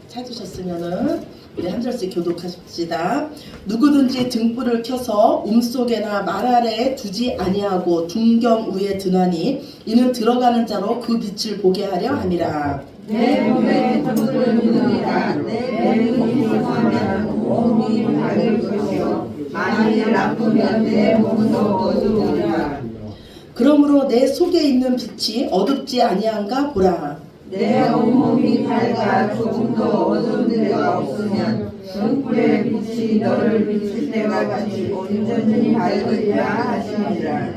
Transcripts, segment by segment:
찾으셨으면은 우리 한 절씩 교독하십시다. 누구든지 등불을 켜서 움속에나 말 아래에 두지 아니하고 둔경 위에 드나니 이는 들어가는 자로 그 빛을 보게 하려 함이라. 내 몸에 등불을 두니라. 내 눈이 성하면 몸이 밝을 것이요 만일 나쁘면 내 몸도 어두우리라. 그러므로 내 속에 있는 빛이 어둡지 아니한가 보라. 내 온몸이 밝아 조금도 어두운 데가 없으면 등불의 빛이 너를 비칠 때와 같이 온전히 밝으리라 하시니라.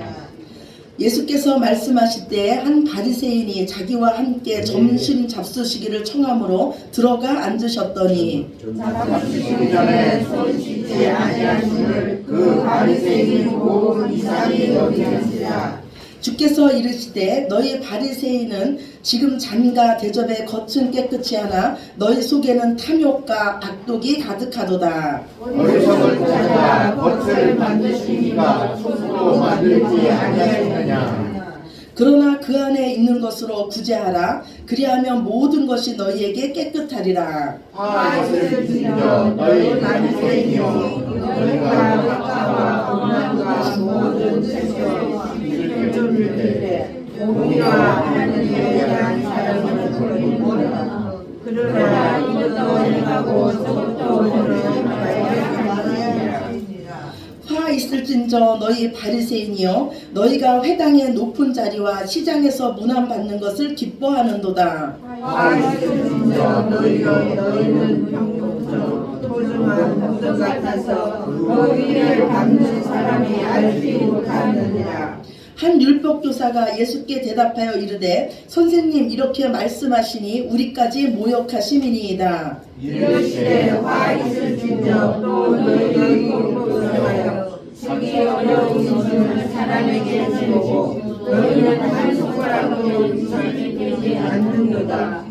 예수께서 말씀하실 때 한 바리새인이 자기와 함께 점심 잡수시기를 청함으로 들어가 앉으셨더니 잡수시기 전에 손 씻지 아니하시를 그 바리새인이 보고 이상히 여기는지라. 주께서 이르시되 너희 바리새인은 지금 잔과 대접에 겉은 깨끗이 하나 너희 속에는 탐욕과 악독이 가득하도다. 어리석을 찾아 겉을 만드시니까 속으로 만들지 아니하시느냐. 그러나 그 안에 있는 것으로 구제하라. 그리하면 모든 것이 너희에게 깨끗하리라. 화를 지며 너희 바리새인이여 너희가 화가와 오만과 모든 책에 이를 쫓을 때 공의와 하나님에 대한 사랑을 버리는구나. 그러나 이것도 행하고 저것도 버리는 화 있을진저 너희 바리새인이여 너희가 회당의 높은 자리와 시장에서 문안받는 것을 기뻐하는도다. 아이들인저 너희는 평균처럼 소중한 것들 같아서 그 위를 밟는 사람이 알지 못하느니라. 한 율법교사가 예수께 대답하여 이르되 선생님 이렇게 말씀하시니 우리까지 모욕하심이니이다. 이르시되 화 있을진저 또 너희의 공부하여 지기 어려운 것을 사람에게 주고 너희는 한 손가락으로 지키지 않는도다.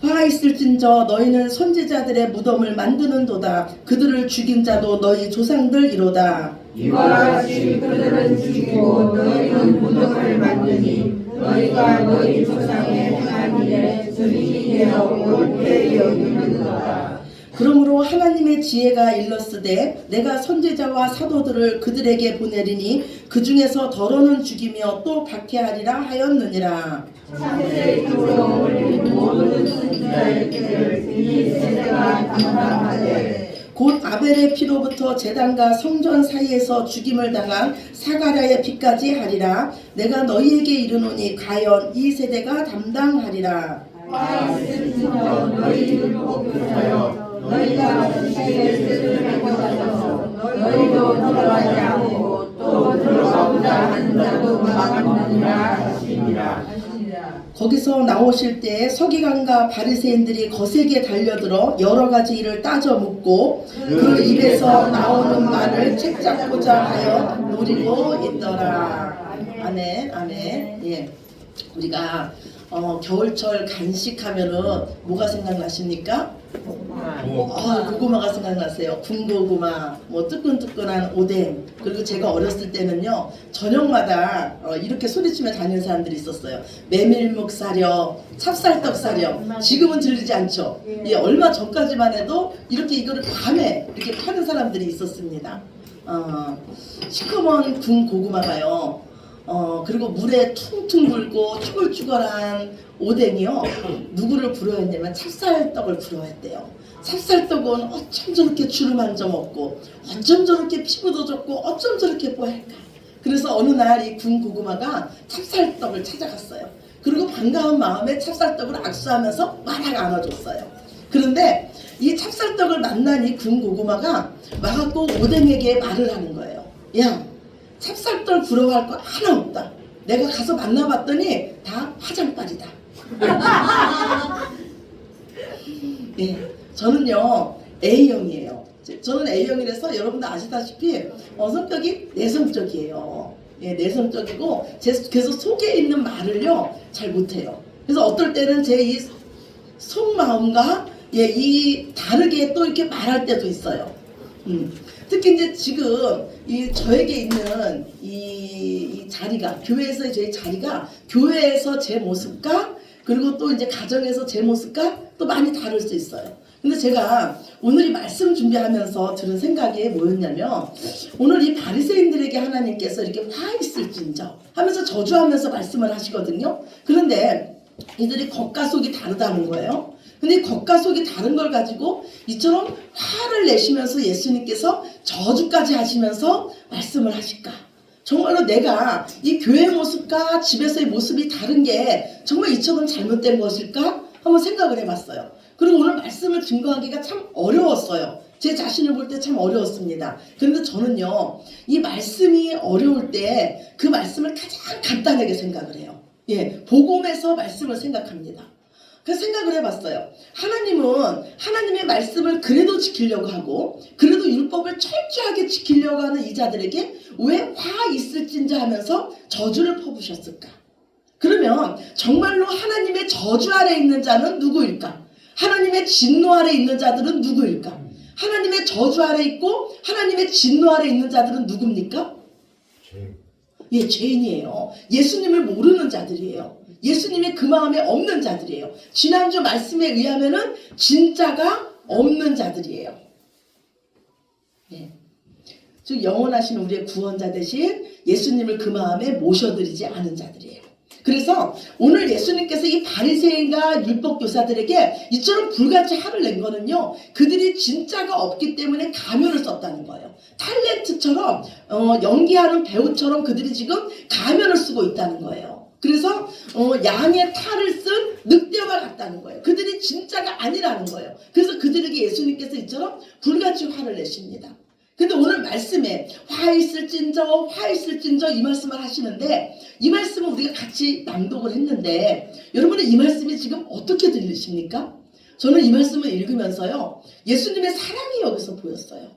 화 있을진저 너희는 선지자들의 무덤을 만드는도다. 그들을 죽인 자도 너희 조상들이로다. 이와 같이 그들은 죽이고 너희는 무덤을 만드니 너희가 너희 조상의 행한 일에 증인이 되어 옳게 여기는도다. 그러므로 하나님의 지혜가 일렀으되 내가 선지자와 사도들을 그들에게 보내리니 그 중에서 더러는 죽이며 또 박해하리라 하였느니라. 창세기로 올린 모든 선지자의 길을 이 세대가 감당하되 곧 아벨의 피로부터 제단과 성전 사이에서 죽임을 당한 사가랴의 피까지 하리라. 내가 너희에게 이르노니 과연 이 세대가 담당하리라. 화 있을지어 너희 율법교사여 너희가 지식의 뜻을 행하셔서 너희도 들어가지 않고 또 들어가고자 하는 자도 막았느니라 하시니라. 거기서 나오실 때에 서기관과 바리새인들이 거세게 달려들어 여러 가지 일을 따져 묻고 그 입에서 나오는 말을 책잡고자 하여 노리고 있더라. 아멘, 아멘. 예, 우리가 겨울철 간식하면은 뭐가 생각나십니까? 고구마가 생각나세요. 군고구마, 뭐 뜨끈뜨끈한 오뎅. 그리고 제가 어렸을 때는요 저녁마다 이렇게 소리치며 다니는 사람들이 있었어요. 메밀묵 사려, 찹쌀떡 사려. 지금은 들리지 않죠. 예, 얼마 전까지만 해도 이렇게 이거를 밤에 이렇게 파는 사람들이 있었습니다. 시커먼 군 고구마가요. 그리고 물에 퉁퉁 불고 쭈글쭈글한 오뎅이요. 누구를 부러워했냐면 찹쌀떡을 부러워했대요. 찹쌀떡은 어쩜 저렇게 주름 한 점 없고 어쩜 저렇게 피부도 좋고 어쩜 저렇게 뽀얄까. 그래서 어느 날 이 군 고구마가 찹쌀떡을 찾아갔어요. 그리고 반가운 마음에 찹쌀떡을 악수하면서 마락 안아줬어요. 그런데 이 찹쌀떡을 만난 이 군 고구마가 와갖고 오뎅에게 말을 하는 거예요. 야, 찹쌀떡 부러워할 거 하나 없다. 내가 가서 만나봤더니 다 화장빨이다. 네, 저는요 A형이에요. 저는 A형이라서 여러분도 아시다시피 성격이 내성적이에요. 예, 내성적이고 그래서 속에 있는 말을요 잘 못해요. 그래서 어떨 때는 제 이 속마음과 이 다르게 또 이렇게 말할 때도 있어요. 특히 이제 지금 이 저에게 있는 이 자리가 교회에서의 제 자리가 교회에서 제 모습과 그리고 또 이제 가정에서 제 모습과 또 많이 다를 수 있어요. 근데 제가 오늘 이 말씀 준비하면서 들은 생각이 뭐였냐면, 오늘 이 바리새인들에게 하나님께서 이렇게 화 있을진저 하면서 저주하면서 말씀을 하시거든요. 그런데 이들이 겉과 속이 다르다는 거예요. 근데 이 겉과 속이 다른 걸 가지고 이처럼 화를 내시면서 예수님께서 저주까지 하시면서 말씀을 하실까? 정말로 내가 이 교회 모습과 집에서의 모습이 다른 게 정말 이처럼 잘못된 것일까? 한번 생각을 해봤어요. 그리고 오늘 말씀을 증거하기가 참 어려웠어요. 제 자신을 볼 때 참 어려웠습니다. 그런데 저는요, 이 말씀이 어려울 때 그 말씀을 가장 간단하게 생각을 해요. 예, 복음에서 말씀을 생각합니다. 그래서 생각을 해봤어요. 하나님은 하나님의 말씀을 그래도 지키려고 하고, 그래도 율법을 철저하게 지키려고 하는 이 자들에게 왜 화 있을진자 하면서 저주를 퍼부셨을까? 그러면 정말로 하나님의 저주 아래 있는 자는 누구일까? 하나님의 진노 아래 있는 자들은 누구일까? 하나님의 저주 아래 있고 하나님의 진노 아래 있는 자들은 누굽니까? 예, 죄인이에요. 예수님을 모르는 자들이에요. 예수님이 그 마음에 없는 자들이에요. 지난주 말씀에 의하면은 진짜가 없는 자들이에요. 예. 즉 영원하신 우리의 구원자 대신 예수님을 그 마음에 모셔드리지 않은 자들이에요. 그래서 오늘 예수님께서 이 바리새인과 율법교사들에게 이처럼 불같이 화를 낸 거는요, 그들이 진짜가 없기 때문에 가면을 썼다는 거예요. 탤런트처럼 연기하는 배우처럼 그들이 지금 가면을 쓰고 있다는 거예요. 그래서 양의 탈을 쓴 늑대와 같다는 거예요. 그들이 진짜가 아니라는 거예요. 그래서 그들에게 예수님께서 이처럼 불같이 화를 내십니다. 근데 오늘 말씀에 화 있을진저 이 말씀을 하시는데, 이 말씀을 우리가 같이 낭독을 했는데 여러분은 이 말씀이 지금 어떻게 들리십니까? 저는 이 말씀을 읽으면서요, 예수님의 사랑이 여기서 보였어요.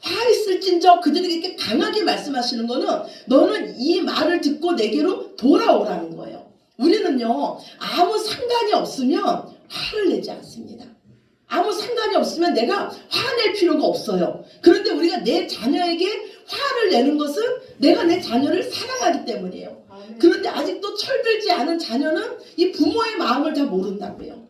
화 있을진저 그들에게 이렇게 강하게 말씀하시는 거는 너는 이 말을 듣고 내게로 돌아오라는 거예요. 우리는요, 아무 상관이 없으면 화를 내지 않습니다. 아무 상관이 없으면 내가 화낼 필요가 없어요. 그런데 우리가 내 자녀에게 화를 내는 것은 내가 내 자녀를 사랑하기 때문이에요. 그런데 아직도 철들지 않은 자녀는 이 부모의 마음을 다 모른다고요.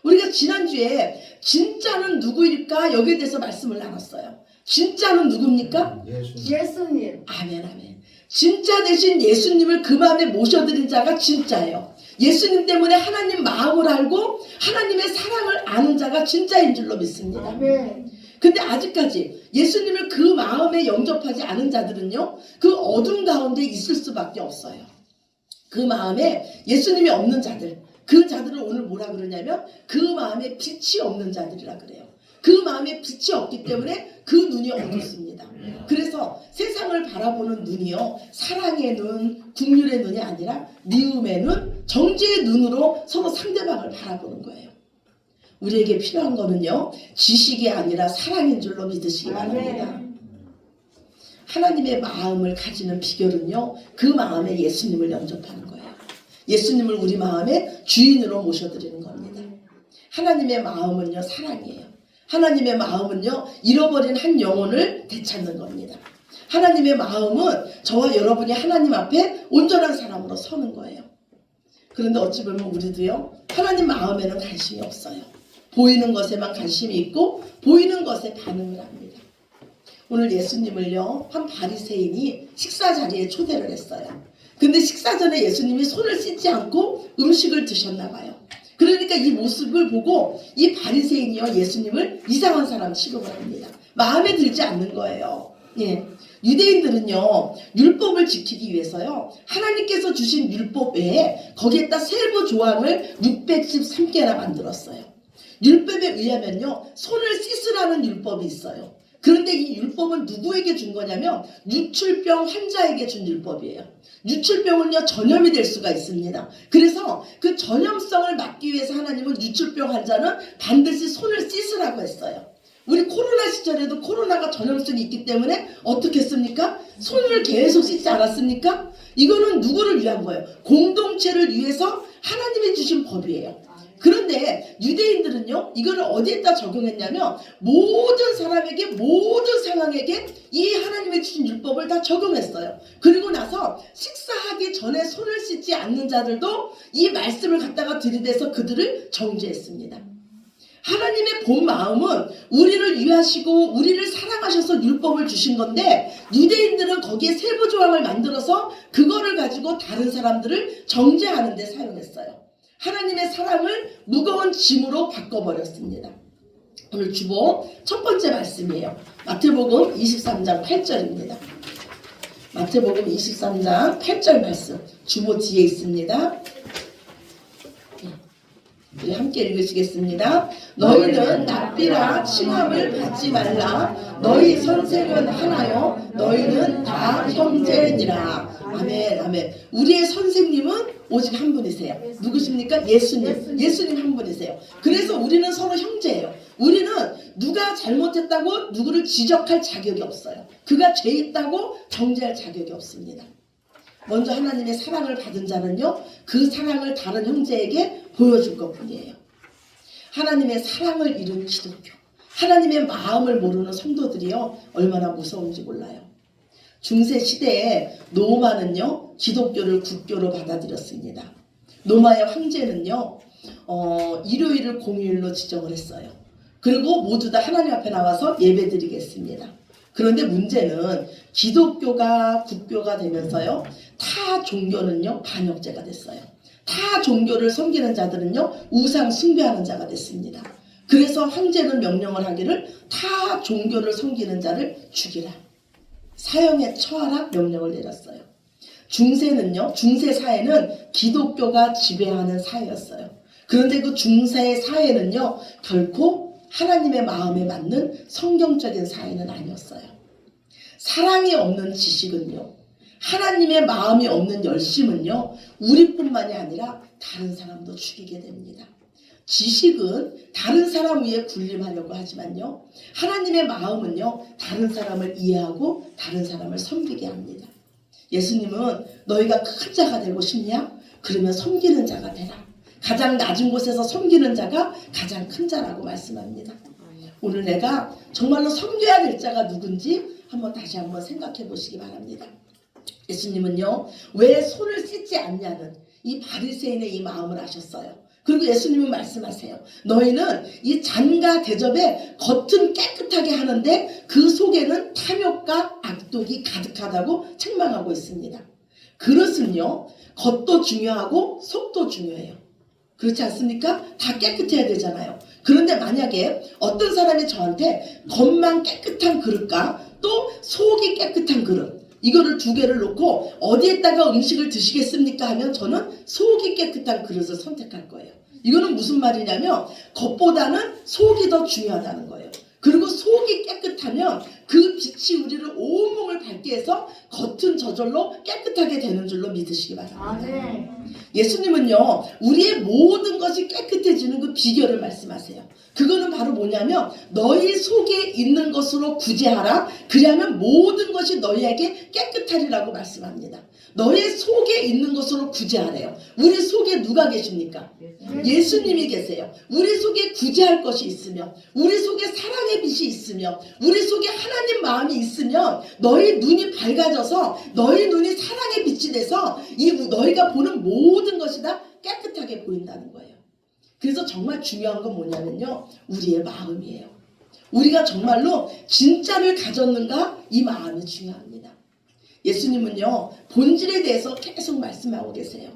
우리가 지난주에 진짜는 누구일까? 여기에 대해서 말씀을 나눴어요. 진짜는 누굽니까? 예수님. 아멘, 아멘. 진짜 대신 예수님을 그 마음에 모셔드린 자가 진짜예요. 예수님 때문에 하나님 마음을 알고 하나님의 사랑을 아는 자가 진짜인 줄로 믿습니다. 아멘. 근데 아직까지 예수님을 그 마음에 영접하지 않은 자들은요, 그 어둠 가운데 있을 수밖에 없어요. 그 마음에 예수님이 없는 자들, 그 자들을 오늘 뭐라 그러냐면 그 마음에 빛이 없는 자들이라 그래요. 그 마음에 빛이 없기 때문에 그 눈이 어둡습니다. 그래서 세상을 바라보는 눈이요, 사랑의 눈, 긍휼의 눈이 아니라 미움의 눈, 정죄의 눈으로 서로 상대방을 바라보는 거예요. 우리에게 필요한 거는요, 지식이 아니라 사랑인 줄로 믿으시기 바랍니다. 하나님의 마음을 가지는 비결은요, 그 마음에 예수님을 영접하는 거예요. 예수님을 우리 마음의 주인으로 모셔드리는 겁니다. 하나님의 마음은요, 사랑이에요. 하나님의 마음은요, 잃어버린 한 영혼을 되찾는 겁니다. 하나님의 마음은 저와 여러분이 하나님 앞에 온전한 사람으로 서는 거예요. 그런데 어찌 보면 우리도요, 하나님 마음에는 관심이 없어요. 보이는 것에만 관심이 있고 보이는 것에 반응을 합니다. 오늘 예수님을요, 한 바리새인이 식사 자리에 초대를 했어요. 근데 식사 전에 예수님이 손을 씻지 않고 음식을 드셨나 봐요. 그러니까 이 모습을 보고 이 바리새인이요, 예수님을 이상한 사람 취급을 합니다. 마음에 들지 않는 거예요. 예. 유대인들은요, 율법을 지키기 위해서요, 하나님께서 주신 율법 외에 거기에다 세부 조항을 613개나 만들었어요. 율법에 의하면요, 손을 씻으라는 율법이 있어요. 그런데 이 율법은 누구에게 준 거냐면 유출병 환자에게 준 율법이에요. 유출병은요, 전염이 될 수가 있습니다. 그래서 그 전염성을 막기 위해서 하나님은 유출병 환자는 반드시 손을 씻으라고 했어요. 우리 코로나 시절에도 코로나가 전염성이 있기 때문에 어떻게 했습니까? 손을 계속 씻지 않았습니까? 이거는 누구를 위한 거예요? 공동체를 위해서 하나님이 주신 법이에요. 그런데 유대인들은요, 이거를 어디에다 적용했냐면 모든 사람에게, 모든 상황에게 이 하나님의 주신 율법을 다 적용했어요. 그리고 나서 식사하기 전에 손을 씻지 않는 자들도 이 말씀을 갖다가 들이대서 그들을 정죄했습니다. 하나님의 본 마음은 우리를 위하시고 우리를 사랑하셔서 율법을 주신 건데, 유대인들은 거기에 세부 조항을 만들어서 그거를 가지고 다른 사람들을 정죄하는 데 사용했어요. 하나님의 사랑을 무거운 짐으로 바꿔버렸습니다. 오늘 주보 첫 번째 말씀이에요. 마태복음 23장 8절입니다. 마태복음 23장 8절 말씀, 주보 뒤에 있습니다. 우리 함께 읽으시겠습니다. 너희는 납비라 칭함을 받지 말라. 너희 선생은 하나요. 너희는 다 형제니라. 아멘, 아멘. 우리의 선생님은 오직 한 분이세요. 누구십니까? 예수님. 예수님 한 분이세요. 그래서 우리는 서로 형제예요. 우리는 누가 잘못했다고 누구를 지적할 자격이 없어요. 그가 죄 있다고 정죄할 자격이 없습니다. 먼저 하나님의 사랑을 받은 자는요, 그 사랑을 다른 형제에게 보여줄 것뿐이에요. 하나님의 사랑을 잃은 기독교, 하나님의 마음을 모르는 성도들이요, 얼마나 무서운지 몰라요. 중세 시대에 노마는요, 기독교를 국교로 받아들였습니다. 노마의 황제는요, 일요일을 공휴일로 지정을 했어요. 그리고 모두 다 하나님 앞에 나와서 예배드리겠습니다. 그런데 문제는 기독교가 국교가 되면서요, 타 종교는요, 반역죄가 됐어요. 타 종교를 섬기는 자들은요, 우상 숭배하는 자가 됐습니다. 그래서 황제는 명령을 하기를 타 종교를 섬기는 자를 죽이라, 사형에 처하라 명령을 내렸어요. 중세는요, 중세 사회는 기독교가 지배하는 사회였어요. 그런데 그 중세 사회는요, 결코 하나님의 마음에 맞는 성경적인 사회는 아니었어요. 사랑이 없는 지식은요, 하나님의 마음이 없는 열심은요, 우리뿐만이 아니라 다른 사람도 죽이게 됩니다. 지식은 다른 사람 위에 군림하려고 하지만요, 하나님의 마음은요, 다른 사람을 이해하고 다른 사람을 섬기게 합니다. 예수님은 너희가 큰 자가 되고 싶냐? 그러면 섬기는 자가 되라. 가장 낮은 곳에서 섬기는 자가 가장 큰 자라고 말씀합니다. 오늘 내가 정말로 섬겨야 될 자가 누군지 다시 한번 생각해 보시기 바랍니다. 예수님은요, 왜 손을 씻지 않냐는 이 바리새인의 이 마음을 아셨어요. 그리고 예수님은 말씀하세요. 너희는 이 잔과 대접에 겉은 깨끗하게 하는데 그 속에는 탐욕과 악독이 가득하다고 책망하고 있습니다. 그릇은요, 겉도 중요하고 속도 중요해요. 그렇지 않습니까? 다 깨끗해야 되잖아요. 그런데 만약에 어떤 사람이 저한테 겉만 깨끗한 그릇과 또 속이 깨끗한 그릇, 이거를 두 개를 놓고 어디에다가 음식을 드시겠습니까? 하면 저는 속이 깨끗한 그릇을 선택할 거예요. 이거는 무슨 말이냐면 겉보다는 속이 더 중요하다는 거예요. 그리고 속이 깨끗하면 그 빛이 우리를 온몸을 밝게 해서 겉은 저절로 깨끗하게 되는 줄로 믿으시기 바랍니다. 예수님은요, 우리의 모든 것이 깨끗해지는 그 비결을 말씀하세요. 그거는 바로 뭐냐면 너희 속에 있는 것으로 구제하라. 그리하면 모든 것이 너희에게 깨끗하리라고 말씀합니다. 너희 속에 있는 것으로 구제하래요. 우리 속에 누가 계십니까? 예수님이 계세요. 우리 속에 구제할 것이 있으며, 우리 속에 사랑의 빛이 있으며, 우리 속에 하나님 마음이 있으면 너희 눈이 밝아져서 너희 눈이 사랑의 빛이 돼서 너희가 보는 모든 것이 다 깨끗하게 보인다는 거예요. 그래서 정말 중요한 건 뭐냐면요, 우리의 마음이에요. 우리가 정말로 진짜를 가졌는가, 이 마음이 중요합니다. 예수님은요, 본질에 대해서 계속 말씀하고 계세요.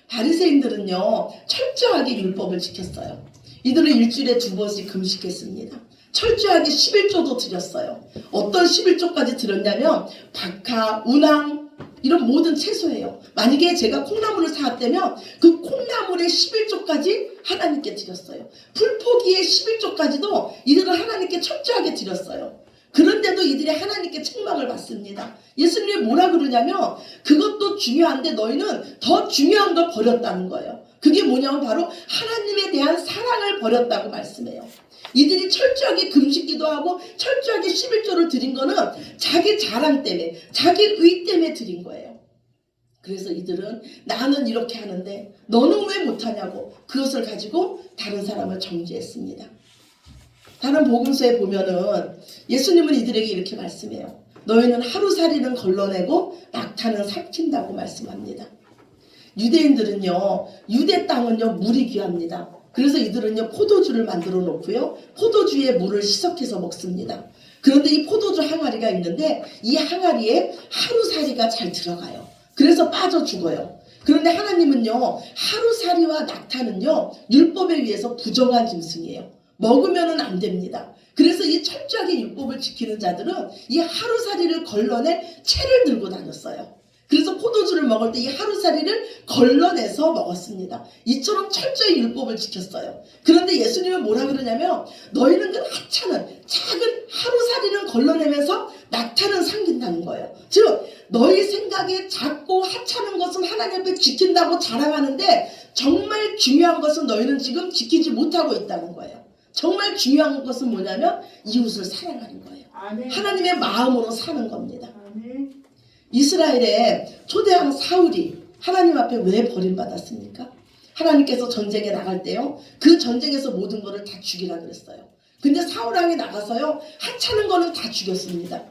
바리새인들은요, 철저하게 율법을 지켰어요. 이들은 일주일에 2번씩 금식했습니다. 철저하게 11조도 드렸어요. 어떤 11조까지 드렸냐면 박하, 운항 이런 모든 채소예요. 만약에 제가 콩나물을 사왔다면 그 콩나물의 11조까지 하나님께 드렸어요. 풀포기의 11조까지도 이들은 하나님께 철저하게 드렸어요. 그런데도 이들이 하나님께 책망을 받습니다. 예수님이 뭐라 그러냐면 그것도 중요한데 너희는 더 중요한 걸 버렸다는 거예요. 그게 뭐냐면 바로 하나님에 대한 사랑을 버렸다고 말씀해요. 이들이 철저하게 금식기도 하고 철저하게 11조를 드린 거는 자기 자랑 때문에, 자기 의 때문에 드린 거예요. 그래서 이들은 나는 이렇게 하는데 너는 왜 못하냐고 그것을 가지고 다른 사람을 정죄했습니다. 다른 복음서에 보면은 예수님은 이들에게 이렇게 말씀해요. 너희는 하루살이는 걸러내고 낙타는 삭힌다고 말씀합니다. 유대인들은요, 유대 땅은요 물이 귀합니다. 그래서 이들은요 포도주를 만들어 놓고요 포도주에 물을 희석해서 먹습니다. 그런데 이 포도주 항아리가 있는데 이 항아리에 하루살이가 잘 들어가요. 그래서 빠져 죽어요. 그런데 하나님은요 하루살이와 낙타는요 율법에 의해서 부정한 짐승이에요. 먹으면은 안 됩니다. 그래서 이 철저하게 율법을 지키는 자들은 이 하루살이를 걸러낸 채를 들고 다녔어요. 그래서 포도주를 먹을 때 이 하루살이를 걸러내서 먹었습니다. 이처럼 철저히 율법을 지켰어요. 그런데 예수님은 뭐라 그러냐면 너희는 그 하찮은 작은 하루살이는 걸러내면서 낙타는 삼킨다는 거예요. 즉 너희 생각에 작고 하찮은 것은 하나님 앞에 지킨다고 자랑하는데 정말 중요한 것은 너희는 지금 지키지 못하고 있다는 거예요. 정말 중요한 것은 뭐냐면 이웃을 사랑하는 거예요. 하나님의 마음으로 사는 겁니다. 이스라엘의 초대왕 사울이 하나님 앞에 왜 버림받았습니까? 하나님께서 전쟁에 나갈 때요 그 전쟁에서 모든 것을 다 죽이라 그랬어요. 근데 사울왕이 나가서요 하찮은 거는 다 죽였습니다.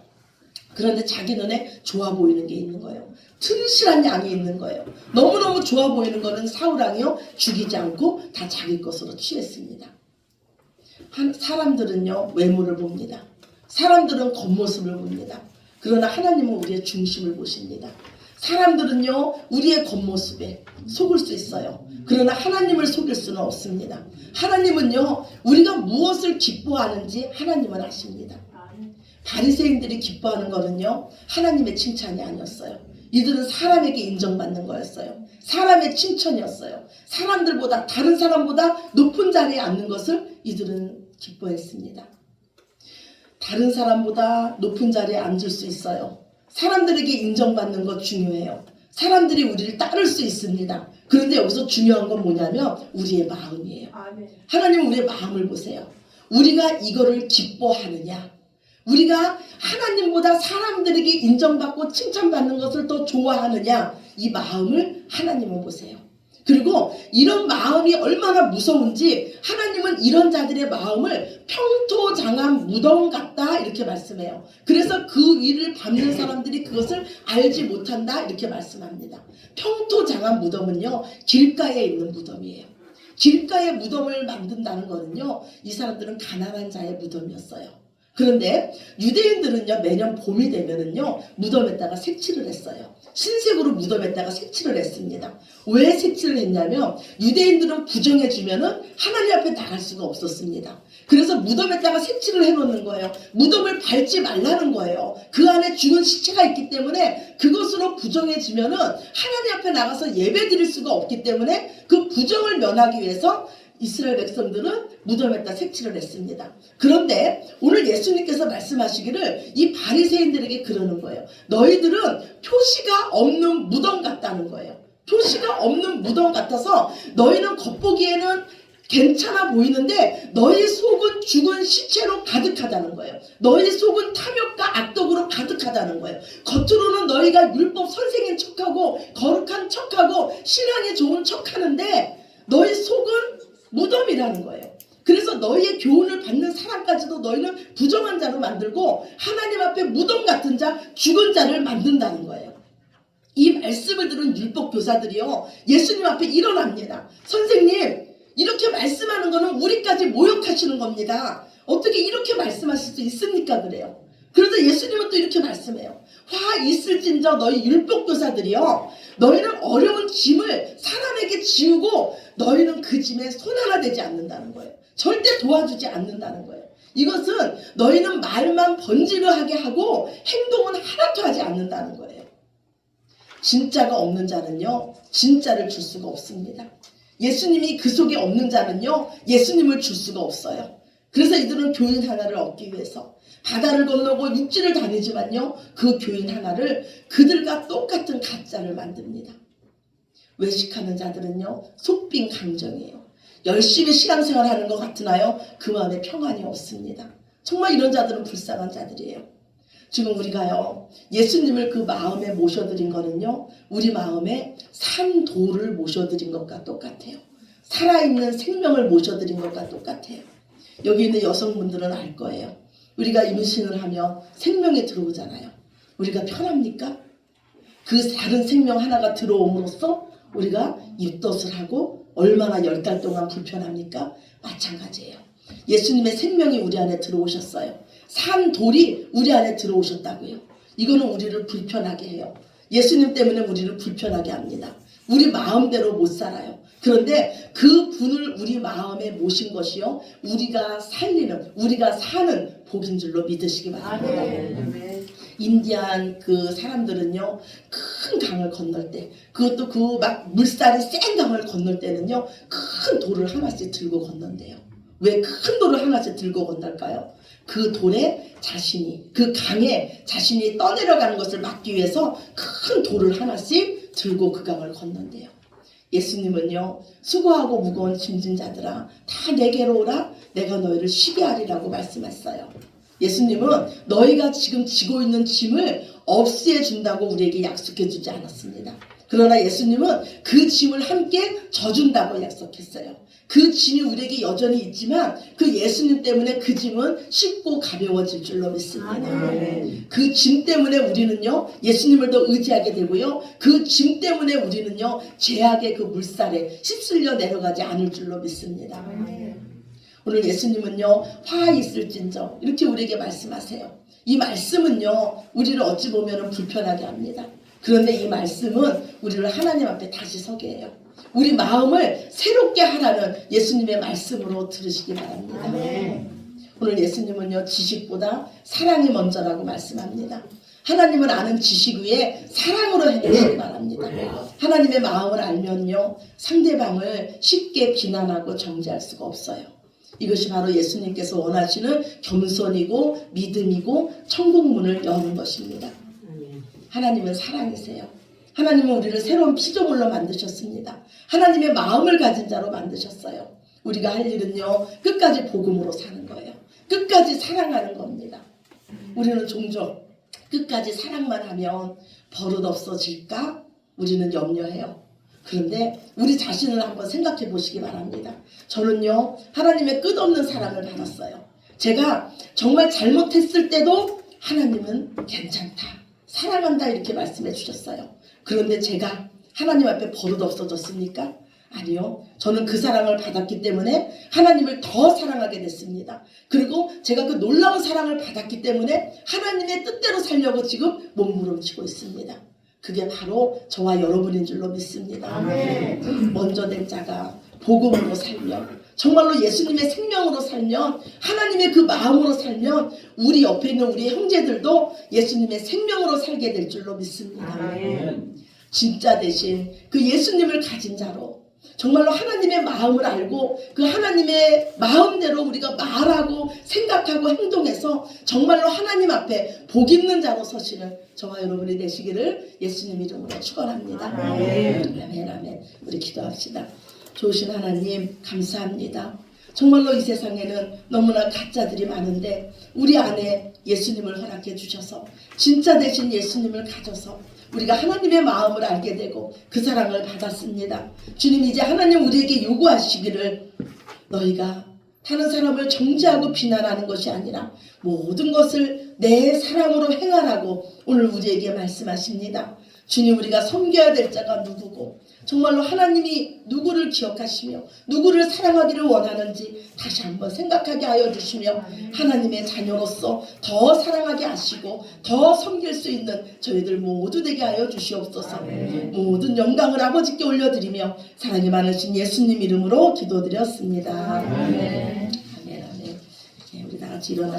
그런데 자기 눈에 좋아 보이는 게 있는 거예요. 튼실한 양이 있는 거예요. 너무너무 좋아 보이는 거는 사울왕이요 죽이지 않고 다 자기 것으로 취했습니다. 사람들은요 외모를 봅니다. 사람들은 겉모습을 봅니다. 그러나 하나님은 우리의 중심을 보십니다. 사람들은요 우리의 겉모습에 속을 수 있어요. 그러나 하나님을 속일 수는 없습니다. 하나님은요 우리가 무엇을 기뻐하는지 하나님은 아십니다. 바리새인들이 기뻐하는 거는요 하나님의 칭찬이 아니었어요. 이들은 사람에게 인정받는 거였어요. 사람의 칭찬이었어요. 사람들보다 다른 사람보다 높은 자리에 앉는 것을 이들은 기뻐했습니다. 다른 사람보다 높은 자리에 앉을 수 있어요. 사람들에게 인정받는 것 중요해요. 사람들이 우리를 따를 수 있습니다. 그런데 여기서 중요한 건 뭐냐면 우리의 마음이에요. 하나님은 우리의 마음을 보세요. 우리가 이거를 기뻐하느냐, 우리가 하나님보다 사람들에게 인정받고 칭찬받는 것을 더 좋아하느냐, 이 마음을 하나님은 보세요. 그리고 이런 마음이 얼마나 무서운지 하나님은 이런 자들의 마음을 평토장한 무덤 같다 이렇게 말씀해요. 그래서 그 위를 밟는 사람들이 그것을 알지 못한다 이렇게 말씀합니다. 평토장한 무덤은요 길가에 있는 무덤이에요. 길가에 무덤을 만든다는 거는요 이 사람들은 가난한 자의 무덤이었어요. 그런데 유대인들은요 매년 봄이 되면은요 무덤에다가 색칠을 했어요. 흰색으로 무덤에다가 색칠을 했습니다. 왜 색칠을 했냐면 유대인들은 부정해주면은 하나님 앞에 나갈 수가 없었습니다. 그래서 무덤에다가 색칠을 해놓는 거예요. 무덤을 밟지 말라는 거예요. 그 안에 죽은 시체가 있기 때문에 그것으로 부정해지면은 하나님 앞에 나가서 예배 드릴 수가 없기 때문에 그 부정을 면하기 위해서 이스라엘 백성들은 무덤에다 색칠을 했습니다. 그런데 오늘 예수님께서 말씀하시기를 이 바리새인들에게 그러는 거예요. 너희들은 표시가 없는 무덤 같다는 거예요. 표시가 없는 무덤 같아서 너희는 겉보기에는 괜찮아 보이는데 너희 속은 죽은 시체로 가득하다는 거예요. 너희 속은 탐욕과 악독으로 가득하다는 거예요. 겉으로는 너희가 율법 선생인 척하고 거룩한 척하고 신앙이 좋은 척하는데 너희 속은 무덤이라는 거예요. 그래서 너희의 교훈을 받는 사람까지도 너희는 부정한 자로 만들고 하나님 앞에 무덤 같은 자, 죽은 자를 만든다는 거예요. 이 말씀을 들은 율법 교사들이요 예수님 앞에 일어납니다. 선생님, 이렇게 말씀하는 거는 우리까지 모욕하시는 겁니다. 어떻게 이렇게 말씀하실 수 있습니까? 그래요. 그래서 예수님은 또 이렇게 말씀해요. 화 있을진저 너희 율법 교사들이요 너희는 어려운 짐을 사람에게 지우고 너희는 그 짐에 손 하나 대지 않는다는 거예요. 절대 도와주지 않는다는 거예요. 이것은 너희는 말만 번지르하게 하고 행동은 하나도 하지 않는다는 거예요. 진짜가 없는 자는요 진짜를 줄 수가 없습니다. 예수님이 그 속에 없는 자는요 예수님을 줄 수가 없어요. 그래서 이들은 교인 하나를 얻기 위해서 바다를 건너고 육지를 다니지만요 그 교인 하나를 그들과 똑같은 가짜를 만듭니다. 외식하는 자들은요 속빈 감정이에요. 열심히 신앙생활하는 것 같으나요 그 마음에 평안이 없습니다. 정말 이런 자들은 불쌍한 자들이에요. 지금 우리가요, 예수님을 그 마음에 모셔드린 거는요, 우리 마음에 산 돌을 모셔드린 것과 똑같아요. 살아있는 생명을 모셔드린 것과 똑같아요. 여기 있는 여성분들은 알 거예요. 우리가 임신을 하면 생명이 들어오잖아요. 우리가 편합니까? 그 다른 생명 하나가 들어옴으로써 우리가 입덧을 하고 얼마나 10달 동안 불편합니까? 마찬가지예요. 예수님의 생명이 우리 안에 들어오셨어요. 산 돌이 우리 안에 들어오셨다고요. 이거는 우리를 불편하게 해요. 예수님 때문에 우리를 불편하게 합니다. 우리 마음대로 못 살아요. 그런데 그 분을 우리 마음에 모신 것이요, 우리가 살리는, 우리가 사는 복인 줄로 믿으시기 바랍니다. 인디안 그 사람들은요, 큰 강을 건널 때, 그것도 그 막 물살이 센 강을 건널 때는요, 큰 돌을 하나씩 들고 건넌대요. 왜 큰 돌을 하나씩 들고 건널까요? 그 돌에 자신이, 그 강에 자신이 떠내려가는 것을 막기 위해서 큰 돌을 하나씩 들고 그 강을 건넌대요. 예수님은요, 수고하고 무거운 짐진 자들아 다 내게로 오라, 내가 너희를 쉬게 하리라고 말씀했어요. 예수님은 너희가 지금 지고 있는 짐을 없애 준다고 우리에게 약속해 주지 않았습니다. 그러나 예수님은 그 짐을 함께 져준다고 약속했어요. 그 짐이 우리에게 여전히 있지만 그 예수님 때문에 그 짐은 쉽고 가벼워질 줄로 믿습니다. 그 짐 때문에 우리는요, 예수님을 더 의지하게 되고요, 그 짐 때문에 우리는요, 죄악의 그 물살에 휩쓸려 내려가지 않을 줄로 믿습니다. 오늘 예수님은요, 화 있을진저 이렇게 우리에게 말씀하세요. 이 말씀은요, 우리를 어찌 보면 불편하게 합니다. 그런데 이 말씀은 우리를 하나님 앞에 다시 서게 해요. 우리 마음을 새롭게 하라는 예수님의 말씀으로 들으시기 바랍니다. 오늘 예수님은요, 지식보다 사랑이 먼저라고 말씀합니다. 하나님을 아는 지식 위에 사랑으로 행하시기 바랍니다. 하나님의 마음을 알면요, 상대방을 쉽게 비난하고 정죄할 수가 없어요. 이것이 바로 예수님께서 원하시는 겸손이고 믿음이고 천국문을 여는 것입니다. 하나님은 사랑이세요. 하나님은 우리를 새로운 피조물로 만드셨습니다. 하나님의 마음을 가진 자로 만드셨어요. 우리가 할 일은요, 끝까지 복음으로 사는 거예요. 끝까지 사랑하는 겁니다. 우리는 종종 끝까지 사랑만 하면 버릇 없어질까? 우리는 염려해요. 그런데 우리 자신을 한번 생각해 보시기 바랍니다. 저는요, 하나님의 끝없는 사랑을 받았어요. 제가 정말 잘못했을 때도 하나님은 괜찮다, 사랑한다 이렇게 말씀해 주셨어요. 그런데 제가 하나님 앞에 버릇 없어졌습니까? 아니요. 저는 그 사랑을 받았기 때문에 하나님을 더 사랑하게 됐습니다. 그리고 제가 그 놀라운 사랑을 받았기 때문에 하나님의 뜻대로 살려고 지금 몸부림치고 있습니다. 그게 바로 저와 여러분인 줄로 믿습니다. 아멘. 먼저 된 자가 복음으로 살면, 정말로 예수님의 생명으로 살면, 하나님의 그 마음으로 살면 우리 옆에 있는 우리 형제들도 예수님의 생명으로 살게 될 줄로 믿습니다. 아멘. 진짜 대신 그 예수님을 가진 자로 정말로 하나님의 마음을 알고 그 하나님의 마음대로 우리가 말하고 생각하고 행동해서 정말로 하나님 앞에 복 있는 자로 서시는 저와 여러분이 되시기를 예수님 이름으로 축원합니다. 아멘. 아멘. 아멘. 우리 기도합시다. 좋으신 하나님 감사합니다. 정말로 이 세상에는 너무나 가짜들이 많은데 우리 안에 예수님을 허락해 주셔서 진짜 되신 예수님을 가져서 우리가 하나님의 마음을 알게 되고 그 사랑을 받았습니다. 주님, 이제 하나님 우리에게 요구하시기를 너희가 다른 사람을 정죄하고 비난하는 것이 아니라 모든 것을 내 사랑으로 행하라고 오늘 우리에게 말씀하십니다. 주님, 우리가 섬겨야 될 자가 누구고 정말로 하나님이 누구를 기억하시며 누구를 사랑하기를 원하는지 다시 한번 생각하게 하여 주시며 하나님의 자녀로서 더 사랑하게 하시고 더 섬길 수 있는 저희들 모두 되게 하여 주시옵소서. 모든 영광을 아버지께 올려드리며 사랑이 많으신 예수님 이름으로 기도드렸습니다. 아멘. 아멘. 아멘. 우리 다 같이 일어나셔.